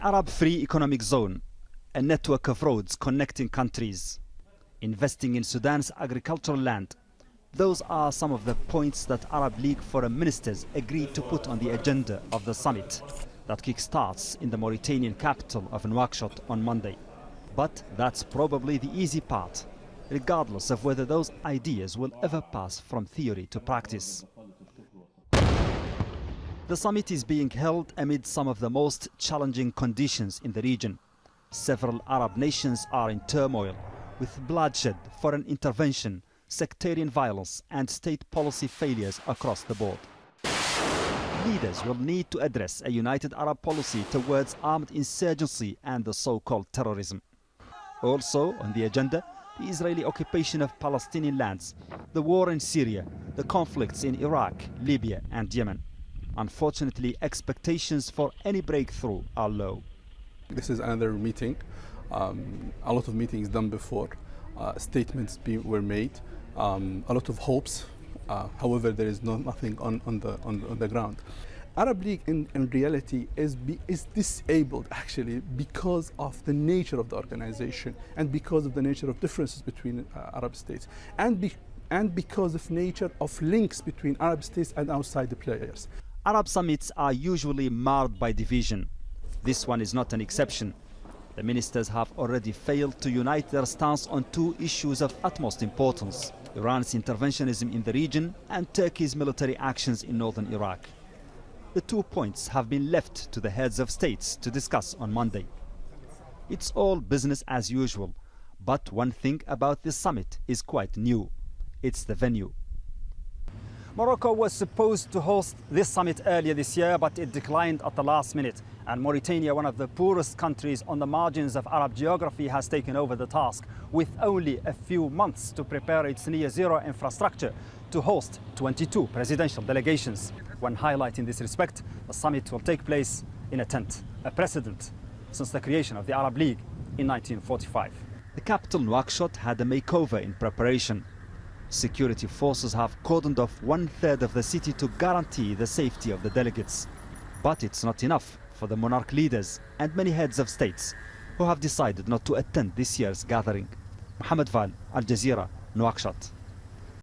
Arab Free Economic Zone, a network of roads connecting countries, investing in Sudan's agricultural land. Those are some of the points that Arab League foreign ministers agreed to put on the agenda of the summit that kickstarts in the Mauritanian capital of Nouakchott on Monday. But that's probably the easy part, regardless of whether those ideas will ever pass from theory to practice. The summit is being held amid some of the most challenging conditions in the region. Several Arab nations are in turmoil, with bloodshed, foreign intervention, sectarian violence and state policy failures across the board. Leaders will need to address a united Arab policy towards armed insurgency and the so-called terrorism. Also on the agenda, the Israeli occupation of Palestinian lands, the war in Syria, the conflicts in Iraq, Libya and Yemen. Unfortunately, expectations for any breakthrough are low. This is another meeting. A lot of meetings done before. Statements were made. A lot of hopes. However, there is nothing on the ground. Arab League in reality is disabled actually because of the nature of the organization and because of the nature of differences between Arab states and because of nature of links between Arab states and outside the players. Arab summits are usually marred by division. This one is not an exception. The ministers have already failed to unite their stance on two issues of utmost importance: Iran's interventionism in the region and Turkey's military actions in northern Iraq. The 2 points have been left to the heads of states to discuss on Monday. It's all business as usual, but one thing about this summit is quite new. It's the venue. Morocco was supposed to host this summit earlier this year, but it declined at the last minute. And Mauritania, one of the poorest countries on the margins of Arab geography, has taken over the task with only a few months to prepare its near-zero infrastructure to host 22 presidential delegations. One highlight in this respect, the summit will take place in a tent, a precedent since the creation of the Arab League in 1945. The capital Nouakchott had a makeover in preparation. Security forces have cordoned off 1/3 of the city to guarantee the safety of the delegates. But it's not enough for the monarch leaders and many heads of states who have decided not to attend this year's gathering. Mohamed, Vall, Jazeera, Nouakchott.